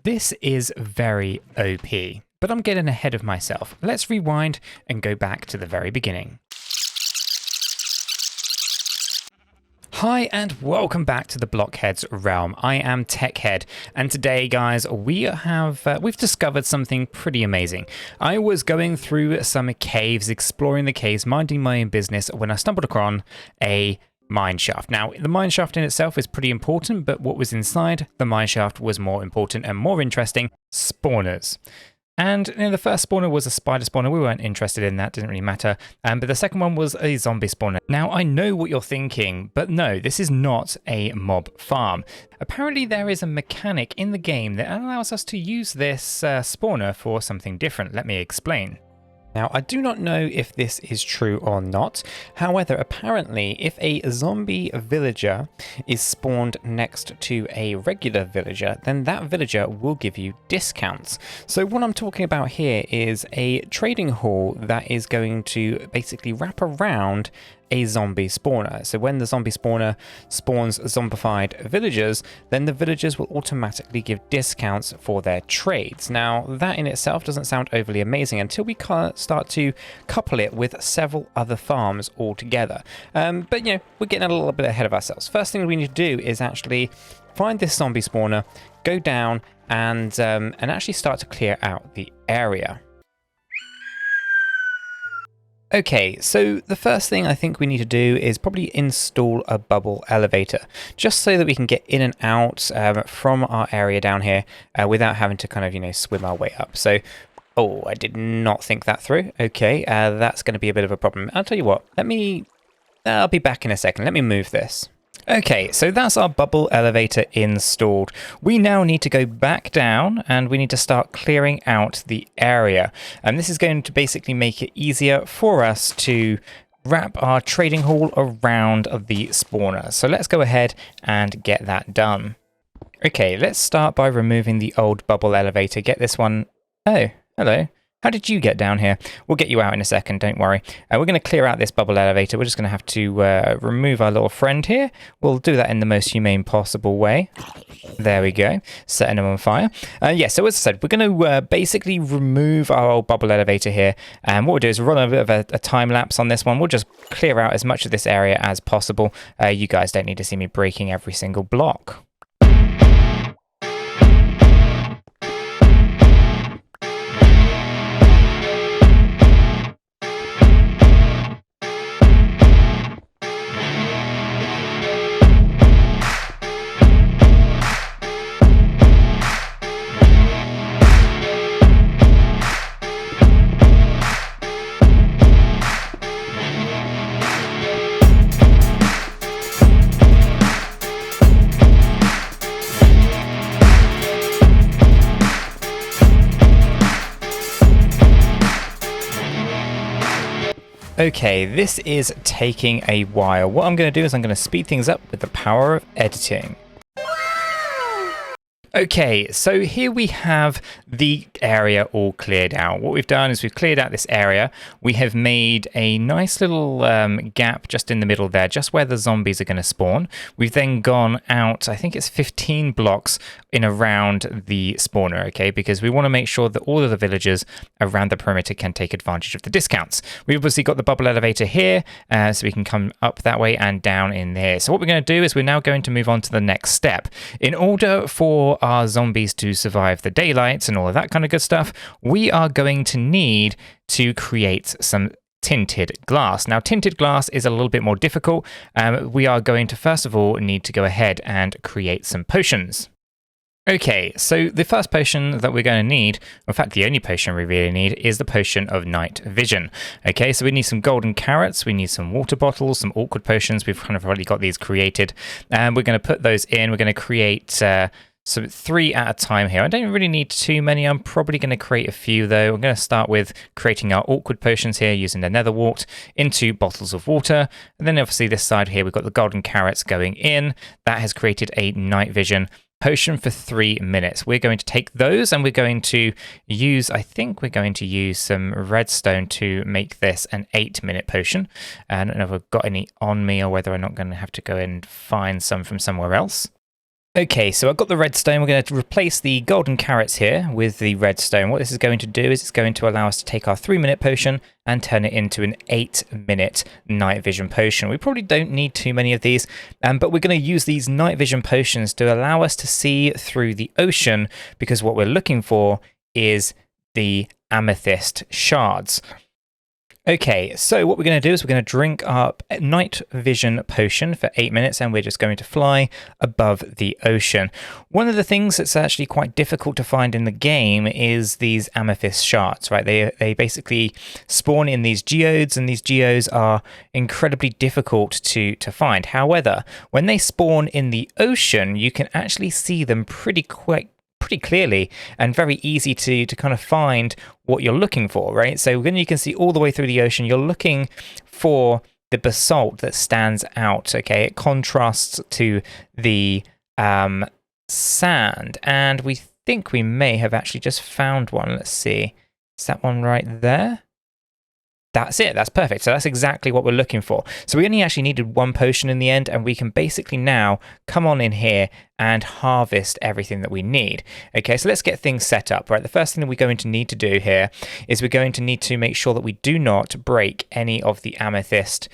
This is very OP, but I'm getting ahead of myself. Let's rewind and go back to the very beginning. Hi and welcome back to the BlockHead's realm. I am TechHead, and today, guys, we've discovered something pretty amazing. I was going through some caves, exploring the caves, minding my own business, when I stumbled upon a mineshaft. Now, the mineshaft in itself is pretty important, but what was inside the mineshaft was more important and more interesting: spawners. And the first spawner was a spider spawner. We weren't interested in that, didn't really matter. But the second one was a zombie spawner. Now, I know what you're thinking, but no, this is not a mob farm. Apparently, there is a mechanic in the game that allows us to use this spawner for something different. Let me explain. Now, I do not know if this is true or not. However, apparently, if a zombie villager is spawned next to a regular villager, then that villager will give you discounts. So what I'm talking about here is a trading hall that is going to basically wrap around a zombie spawner. So when the zombie spawner spawns zombified villagers, then the villagers will automatically give discounts for their trades. Now, that in itself doesn't sound overly amazing until we start to couple it with several other farms altogether. But we're getting a little bit ahead of ourselves. First thing we need to do is actually find this zombie spawner, go down and actually start to clear out the area. Okay, so the first thing I think we need to do is probably install a bubble elevator, just so that we can get in and out from our area down here without having to kind of, swim our way up. So, oh, I did not think that through. Okay, that's going to be a bit of a problem. I'll tell you what, I'll be back in a second. Let me move this. Okay, so that's our bubble elevator installed. We now need to go back down and we need to start clearing out the area. And this is going to basically make it easier for us to wrap our trading hall around the spawner. So let's go ahead and get that done. Okay, let's start by removing the old bubble elevator. Get this one. Oh, hello. How did you get down here? We'll get you out in a second, don't worry. We're going to clear out this bubble elevator. We're just going to have to remove our little friend here. We'll do that in the most humane possible way. There we go, setting him on fire. So as I said, we're going to basically remove our old bubble elevator here. And what we'll do is run a bit of a time lapse on this one. We'll just clear out as much of this area as possible. You guys don't need to see me breaking every single block. Okay, this is taking a while. What I'm going to do is I'm going to speed things up with the power of editing. Okay, so here we have the area all cleared out. What we've done is we've cleared out this area. We have made a nice little gap just in the middle there, just where the zombies are going to spawn. We've then gone out, I think it's 15 blocks in around the spawner, okay, because we want to make sure that all of the villagers around the perimeter can take advantage of the discounts. We've obviously got the bubble elevator here, so we can come up that way and down in there. So what we're going to do is we're now going to move on to the next step. In order for our zombies to survive the daylight and all of that kind of good stuff, we are going to need to create some tinted glass. Now, tinted glass is a little bit more difficult. We are going to first of all need to go ahead and create some potions. Okay, so the first potion that we're going to need, in fact the only potion we really need, is the potion of night vision. Okay, so we need some golden carrots, we need some water bottles, some awkward potions. We've kind of already got these created, and we're going to put those in. We're going to create so 3 at a time here. I don't really need too many. I'm probably going to create a few though. I'm going to start with creating our awkward potions here using the nether wart into bottles of water. And then obviously this side here, we've got the golden carrots going in. That has created a night vision potion for 3 minutes. We're going to take those and we're going to use, I think we're going to use some redstone to make this an 8-minute potion. And I don't know if I've got any on me or whether I'm not going to have to go and find some from somewhere else. Okay, so I've got the redstone. We're going to replace the golden carrots here with the redstone. What this is going to do is it's going to allow us to take our 3-minute potion and turn it into an 8-minute night vision potion. We probably don't need too many of these, but we're going to use these night vision potions to allow us to see through the ocean, because what we're looking for is the amethyst shards. Okay, so what we're going to do is we're going to drink our night vision potion for 8 minutes, and we're just going to fly above the ocean. One of the things that's actually quite difficult to find in the game is these amethyst shards, right? They basically spawn in these geodes, and these geodes are incredibly difficult to find. However, when they spawn in the ocean, you can actually see them pretty clearly, and very easy to kind of find what you're looking for, right? So when you can see all the way through the ocean, you're looking for the basalt that stands out, okay? It contrasts to the sand, and we think we may have actually just found one. Let's see. Is that one right there? That's it. That's perfect. So that's exactly what we're looking for. So we only actually needed 1 potion in the end, and we can basically now come on in here and harvest everything that we need. Okay, so let's get things set up, right? The first thing that we're going to need to do here is we're going to need to make sure that we do not break any of the amethyst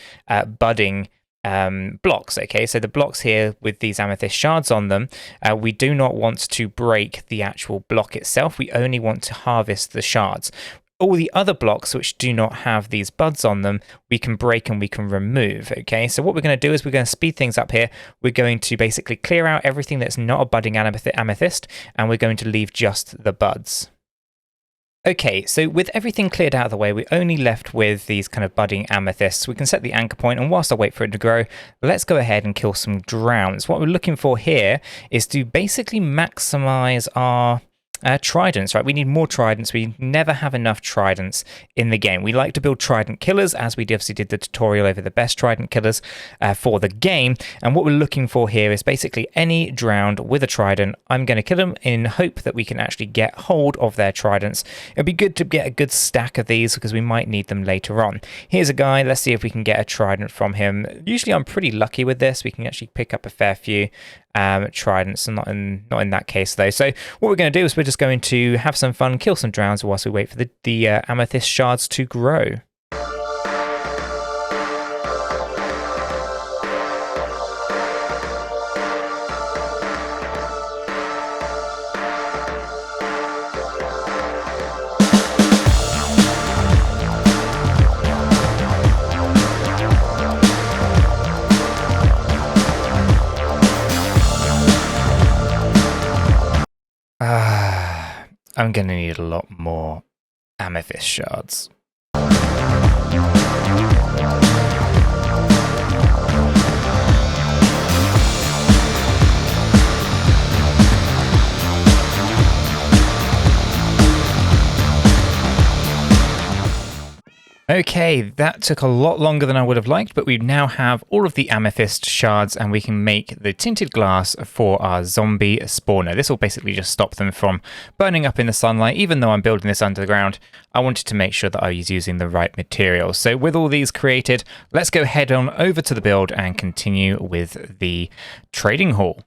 budding blocks. Okay, so the blocks here with these amethyst shards on them, we do not want to break the actual block itself. We only want to harvest the shards. All the other blocks which do not have these buds on them, we can break and we can remove, okay? So what we're going to do is we're going to speed things up here. We're going to basically clear out everything that's not a budding amethyst, and we're going to leave just the buds. Okay, so with everything cleared out of the way, we're only left with these kind of budding amethysts. We can set the anchor point, and whilst I wait for it to grow, let's go ahead and kill some drowns. What we're looking for here is to basically maximize our tridents, right? We need more tridents. We never have enough tridents in the game. We like to build trident killers, as we obviously did the tutorial over the best trident killers for the game. And what we're looking for here is basically any drowned with a trident. I'm going to kill them in hope that we can actually get hold of their tridents. It'd be good to get a good stack of these because we might need them later on. Here's a guy. Let's see if we can get a trident from him. Usually I'm pretty lucky with this. We can actually pick up a fair few tridents, and not in that case though. So what we're going to do is we're just going to have some fun, kill some drowns whilst we wait for the amethyst shards to grow. I'm going to need a lot more amethyst shards. Okay, that took a lot longer than I would have liked, but we now have all of the amethyst shards, and we can make the tinted glass for our zombie spawner. This will basically just stop them from burning up in the sunlight. Even though I'm building this underground, I wanted to make sure that I was using the right materials. So with all these created, let's go head on over to the build and continue with the trading hall.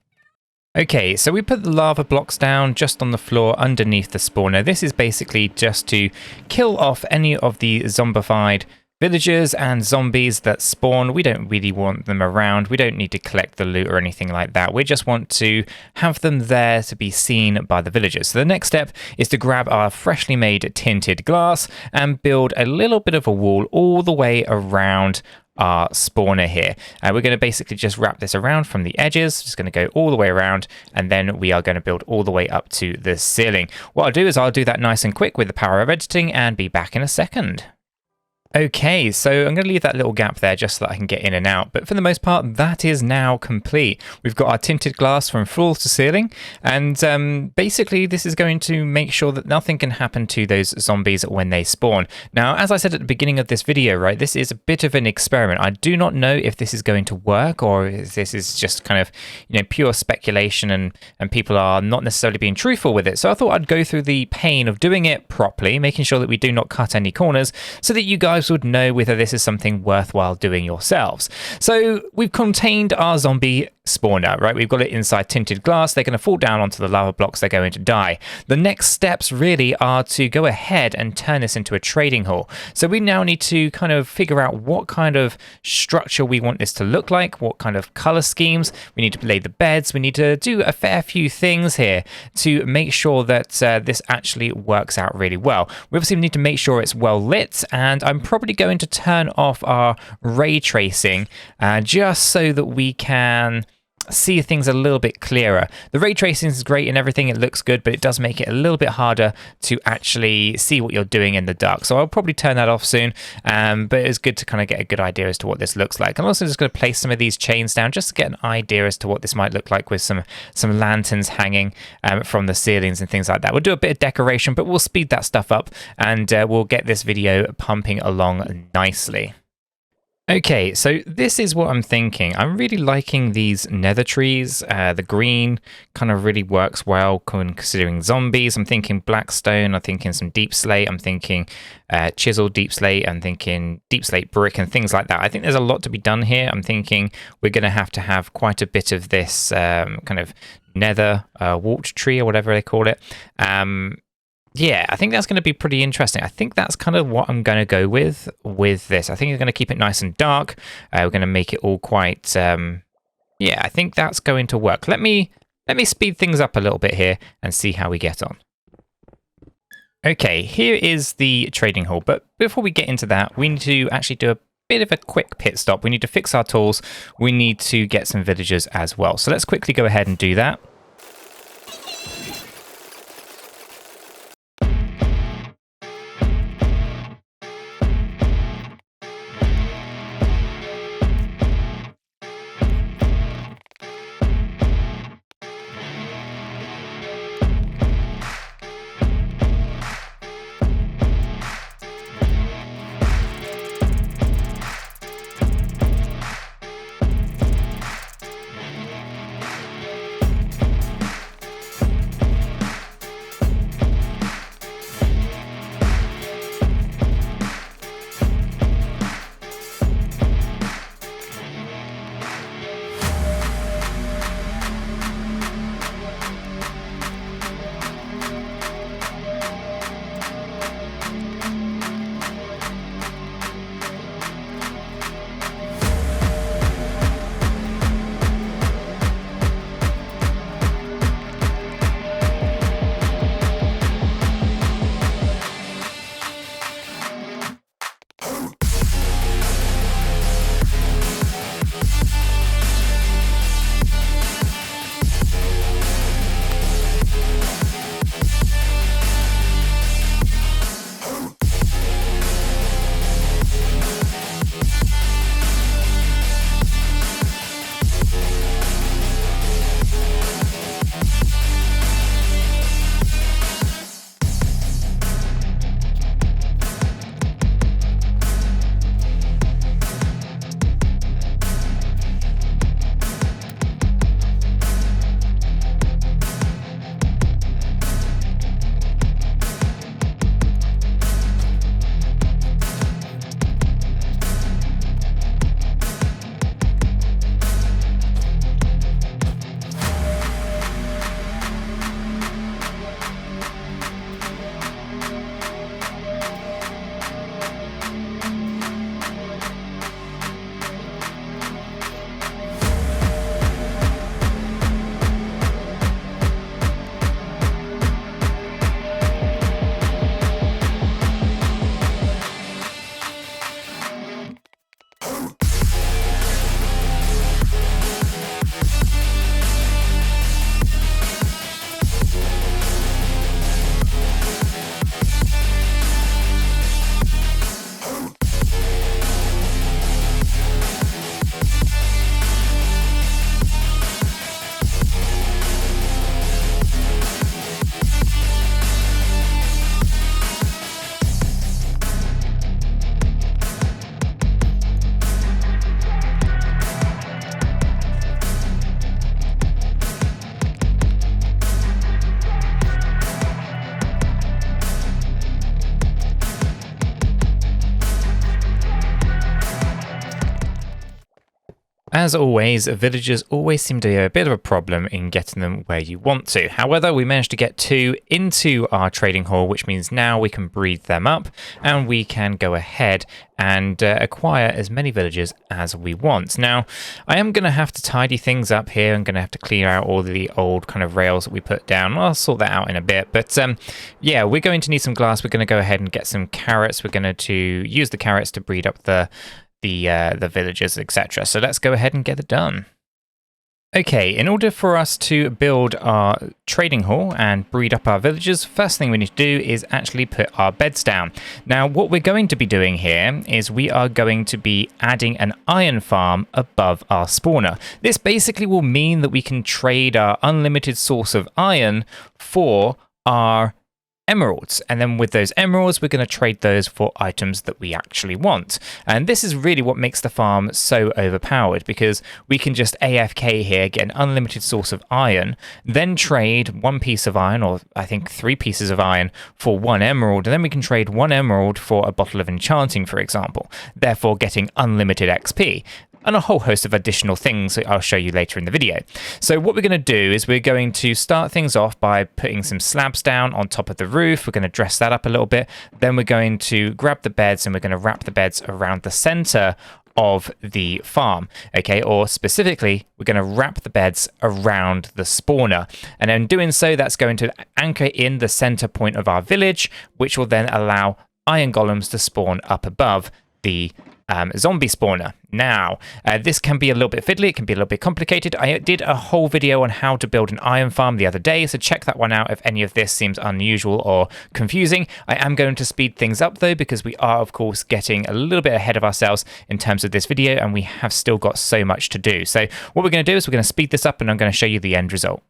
Okay, so we put the lava blocks down just on the floor underneath the spawner. This is basically just to kill off any of the zombified villagers and zombies that spawn. We don't really want them around. We don't need to collect the loot or anything like that. We just want to have them there to be seen by the villagers. So the next step is to grab our freshly made tinted glass and build a little bit of a wall all the way around our spawner here. We're going to basically just wrap this around from the edges, just going to go all the way around, and then we are going to build all the way up to the ceiling. What I'll do is I'll do that nice and quick with the power of editing and be back in a second. Okay, so I'm going to leave that little gap there just so that I can get in and out, but for the most part, that is now complete. We've got our tinted glass from floor to ceiling, and basically this is going to make sure that nothing can happen to those zombies when they spawn. Now, as I said at the beginning of this video, right, this is a bit of an experiment. I do not know if this is going to work, or if this is just kind of, you know, pure speculation and people are not necessarily being truthful with it. So I thought I'd go through the pain of doing it properly, making sure that we do not cut any corners, so that you guys would know whether this is something worthwhile doing yourselves. So we've contained our zombie spawner, right? We've got it inside tinted glass. They're going to fall down onto the lava blocks. They're going to die. The next steps really are to go ahead and turn this into a trading hall. So we now need to kind of figure out what kind of structure we want this to look like, what kind of color schemes. We need to lay the beds. We need to do a fair few things here to make sure that this actually works out really well. We obviously need to make sure it's well lit, and I'm probably going to turn off our ray tracing just so that we can see things a little bit clearer. The ray tracing is great and everything, it looks good, but it does make it a little bit harder to actually see what you're doing in the dark. So I'll probably turn that off soon, but it's good to kind of get a good idea as to what this looks like. I'm also just going to place some of these chains down just to get an idea as to what this might look like with some lanterns hanging from the ceilings and things like that. We'll do a bit of decoration, but we'll speed that stuff up and we'll get this video pumping along nicely. Okay, so this is what I'm thinking. I'm really liking these nether trees. The green kind of really works well considering zombies. I'm thinking blackstone. I'm thinking some deep slate. I'm thinking chisel deep slate. I'm thinking deep slate brick and things like that. I think there's a lot to be done here. I'm thinking we're going to have quite a bit of this kind of nether wart tree or whatever they call it. Yeah, I think that's going to be pretty interesting. I think that's kind of what I'm going to go with this. I think we're going to keep it nice and dark. We're going to make it all quite, yeah, I think that's going to work. Let me speed things up a little bit here and see how we get on. Okay, here is the trading hall. But before we get into that, we need to actually do a bit of a quick pit stop. We need to fix our tools. We need to get some villagers as well. So let's quickly go ahead and do that. as always, villagers always seem to be a bit of a problem in getting them where you want to. However, we managed to get 2 into our trading hall, which means now we can breed them up and we can go ahead and acquire as many villagers as we want. Now, I am going to have to tidy things up here. I'm going to have to clear out all the old kind of rails that we put down. I'll sort that out in a bit. But yeah, we're going to need some glass. We're going to go ahead and get some carrots. We're going to use the carrots to breed up the villagers, etc. So let's go ahead and get it done. Okay, in order for us to build our trading hall and breed up our villagers, first thing we need to do is actually put our beds down. Now, what we're going to be doing here is we are going to be adding an iron farm above our spawner. This basically will mean that we can trade our unlimited source of iron for our emeralds, and then with those emeralds we're going to trade those for items that we actually want. And this is really what makes the farm so overpowered, because we can just AFK here, get an unlimited source of iron, then trade 1 piece of iron, or I think 3 pieces of iron, for 1 emerald, and then we can trade 1 emerald for a bottle of enchanting, for example, therefore getting unlimited XP. And a whole host of additional things that I'll show you later in the video. So what we're going to do is we're going to start things off by putting some slabs down on top of the roof. We're going to dress that up a little bit. Then we're going to grab the beds and we're going to wrap the beds around the center of the farm, okay? Or specifically, we're going to wrap the beds around the spawner. And in doing so, that's going to anchor in the center point of our village, which will then allow iron golems to spawn up above the zombie spawner. Now, this can be a little bit fiddly, it can be a little bit complicated. I did a whole video on how to build an iron farm the other day, so check that one out if any of this seems unusual or confusing. I am going to speed things up though, because we are of course getting a little bit ahead of ourselves in terms of this video, and we have still got so much to do. So what we're going to do is we're going to speed this up and I'm going to show you the end result.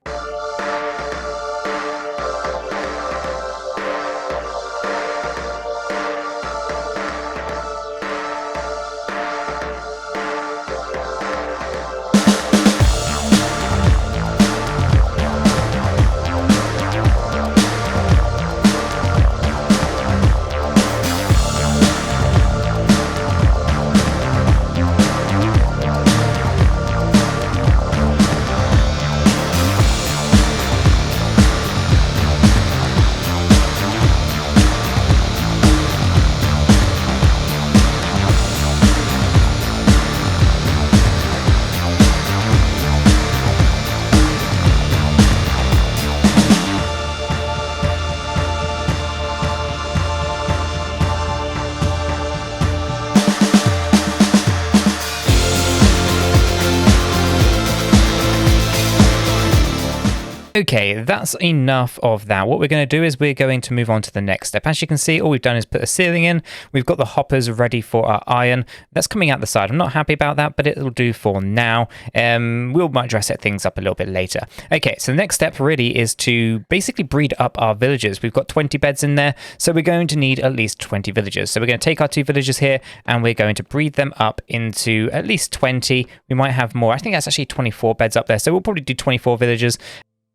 Okay, that's enough of that. What we're going to do is we're going to move on to the next step. As you can see, all we've done is put a ceiling in. We've got the hoppers ready for our iron. That's coming out the side. I'm not happy about that, but it'll do for now. We'll might dress things up a little bit later. Okay, so the next step really is to basically breed up our villagers. We've got 20 beds in there, so we're going to need at least 20 villagers. So we're going to take our 2 villagers here and we're going to breed them up into at least 20. We might have more. I think that's actually 24 beds up there, so we'll probably do 24 villagers.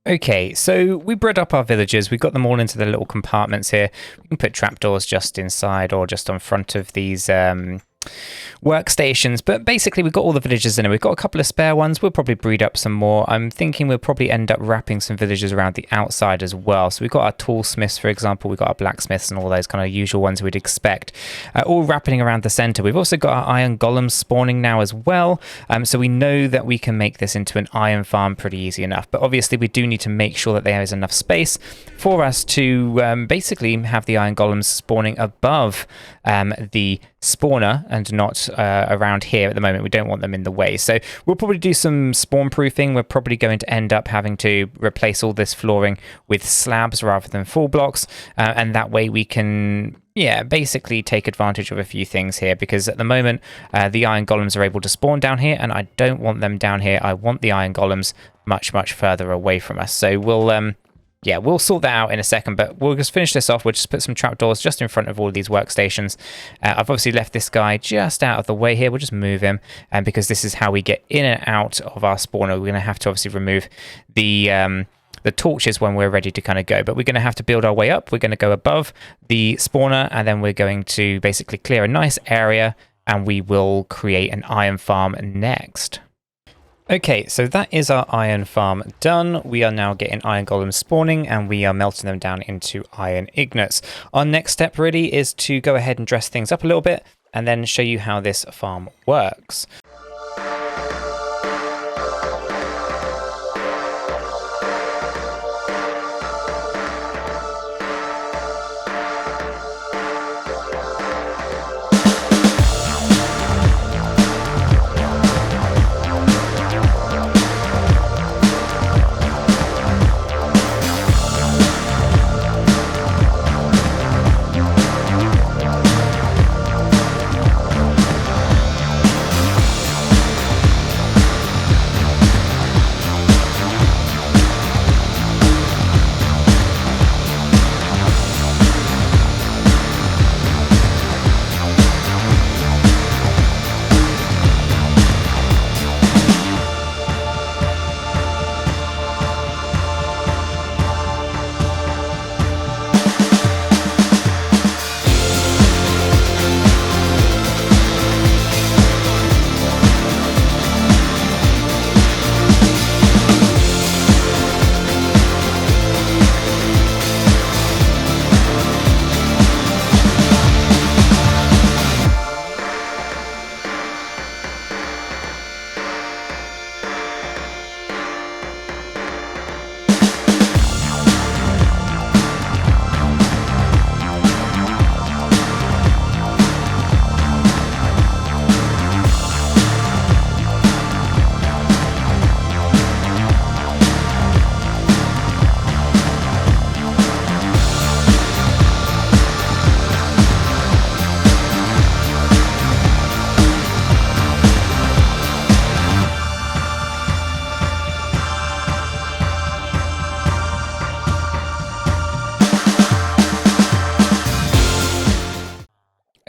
Okay, so we bred up our villagers. We got them all into the little compartments here. We can put trapdoors just inside or just on front of these workstations, but basically we've got all the villagers in it. We've got a couple of spare ones. We'll probably breed up some more. I'm thinking we'll probably end up wrapping some villagers around the outside as well. So we've got our toolsmiths, for example. We've got our blacksmiths and all those kind of usual ones we'd expect, all wrapping around the center. We've also got our iron golems spawning now as well, so we know that we can make this into an iron farm pretty easy enough. But obviously we do need to make sure that there is enough space for us to basically have the iron golems spawning above the spawner and not around here at the moment. We don't want them in the way, so we'll probably do some spawn proofing. We're probably going to end up having to replace all this flooring with slabs rather than full blocks, and that way we can basically take advantage of a few things here, because at the moment the iron golems are able to spawn down here and I don't want them down here. I want the iron golems much further away from us. So we'll sort that out in a second, but we'll just finish this off. We'll just put some trapdoors just in front of all these workstations. I've obviously left this guy just out of the way here. We'll just move him, and because this is how we get in and out of our spawner, we're going to have to obviously remove the torches when we're ready to kind of go. But we're going to have to build our way up. We're going to go above the spawner, and then we're going to basically clear a nice area, and we will create an iron farm next. Okay, so that is our iron farm done. We are now getting iron golems spawning and we are melting them down into iron ingots. Our next step really is to go ahead and dress things up a little bit and then show you how this farm works.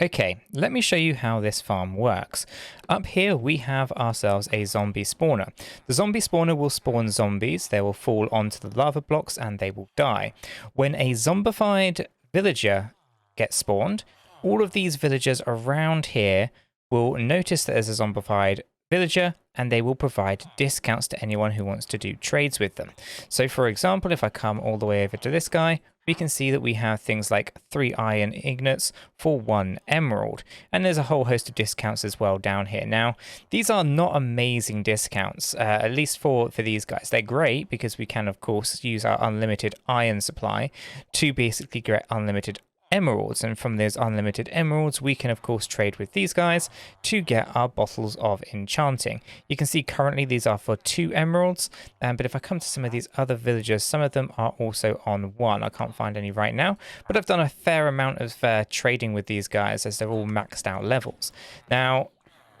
Okay, let me show you how this farm works. Up here we have ourselves a zombie spawner. The zombie spawner will spawn zombies, they will fall onto the lava blocks and they will die. When a zombified villager gets spawned, all of these villagers around here will notice that there's a zombified villager and they will provide discounts to anyone who wants to do trades with them. So for example, if I come all the way over to this guy, we can see that we have things like 3 iron ingots for 1 emerald. And there's a whole host of discounts as well down here. Now, these are not amazing discounts, at least for these guys. They're great because we can, of course, use our unlimited iron supply to basically get unlimited emeralds, and from those unlimited emeralds we can of course trade with these guys to get our bottles of enchanting. You can see currently these are for 2 emeralds, but if I come to some of these other villagers, some of them are also on 1. I can't find any right now, but I've done a fair amount of trading with these guys as they're all maxed out levels. Now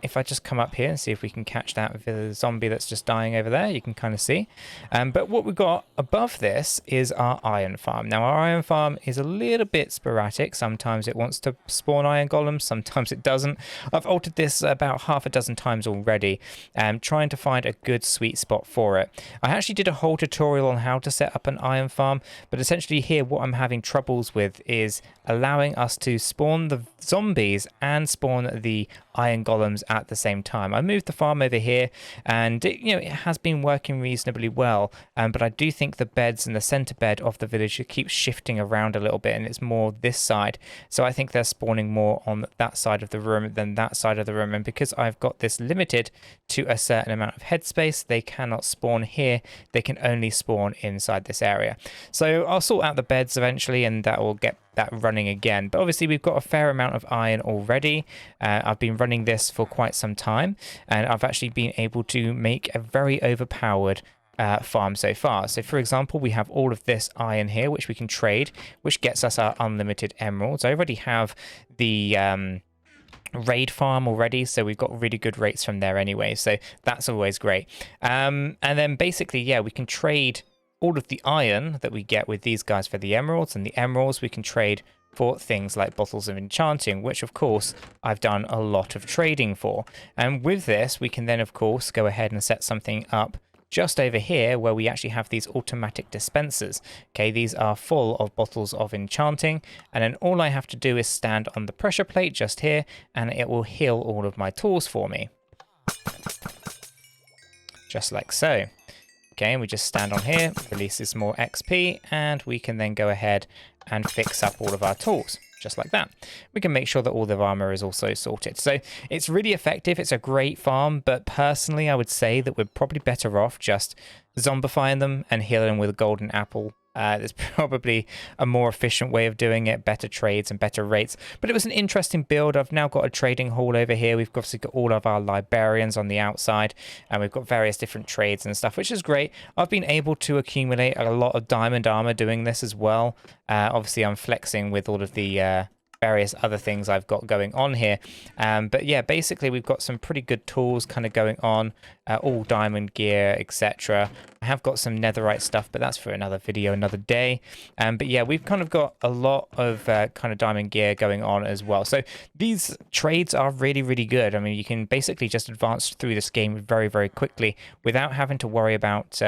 if I just come up here and see if we can catch that zombie that's just dying over there, you can kind of see. But what we've got above this is our iron farm. Now, our iron farm is a little bit sporadic. Sometimes it wants to spawn iron golems, sometimes it doesn't. I've altered this about half a dozen times already, trying to find a good sweet spot for it. I actually did a whole tutorial on how to set up an iron farm, but essentially here what I'm having troubles with is allowing us to spawn the zombies and spawn the iron golems at the same time. I moved the farm over here and it has been working reasonably well, but I do think the beds and the center bed of the village keeps shifting around a little bit and it's more this side. So I think they're spawning more on that side of the room than that side of the room, and because I've got this limited to a certain amount of headspace, they cannot spawn here. They can only spawn inside this area. So I'll sort out the beds eventually and that will get that running again. But obviously we've got a fair amount of iron already. I've been running this for quite some time and I've actually been able to make a very overpowered farm so far. So for example, we have all of this iron here which we can trade, which gets us our unlimited emeralds. I already have the raid farm already, so we've got really good rates from there anyway, so that's always great. And then basically, yeah, we can trade all of the iron that we get with these guys for the emeralds, and the emeralds we can trade for things like bottles of enchanting, which of course I've done a lot of trading for. And with this we can then of course go ahead and set something up just over here where we actually have these automatic dispensers. Okay, these are full of bottles of enchanting, and then all I have to do is stand on the pressure plate just here and it will heal all of my tools for me. just like so. Okay, and we just stand on here, releases more XP, and we can then go ahead and fix up all of our tools, just like that. We can make sure that all the armor is also sorted. So it's really effective. It's a great farm, but personally, I would say that we're probably better off just zombifying them and healing them with a golden apple. There's probably a more efficient way of doing it, better trades and better rates. But it was an interesting build. I've now got a trading hall over here. We've obviously got all of our librarians on the outside, and we've got various different trades and stuff, which is great. I've been able to accumulate a lot of diamond armor doing this as well. Obviously, I'm flexing with all of the various other things I've got going on here. But yeah, basically we've got some pretty good tools kind of going on, all diamond gear, etc. I have got some netherite stuff, but that's for another video, another day. But yeah, we've kind of got a lot of kind of diamond gear going on as well. So these trades are really, really good. I mean, you can basically just advance through this game very, very quickly without having to worry about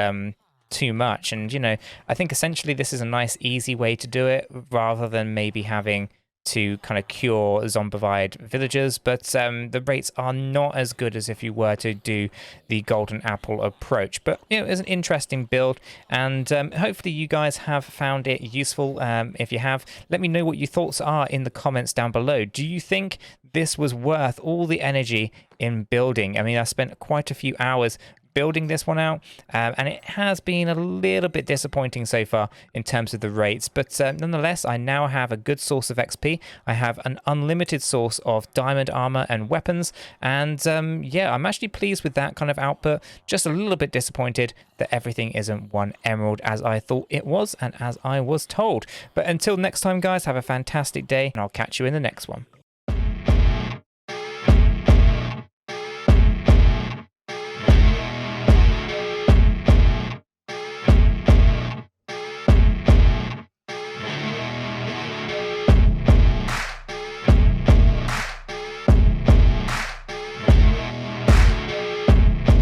too much. And, you know, I think essentially this is a nice, easy way to do it rather than maybe having to kind of cure zombified villagers, but the rates are not as good as if you were to do the golden apple approach. But you know, it's an interesting build, and hopefully you guys have found it useful. If you have, let me know what your thoughts are in the comments down below. Do you think this was worth all the energy in building? I mean, I spent quite a few hours building this one out, and it has been a little bit disappointing so far in terms of the rates, but nonetheless I now have a good source of XP. I have an unlimited source of diamond armor and weapons, and yeah, I'm actually pleased with that kind of output. Just a little bit disappointed that everything isn't 1 emerald as I thought it was and as I was told. But until next time guys, have a fantastic day, and I'll catch you in the next one.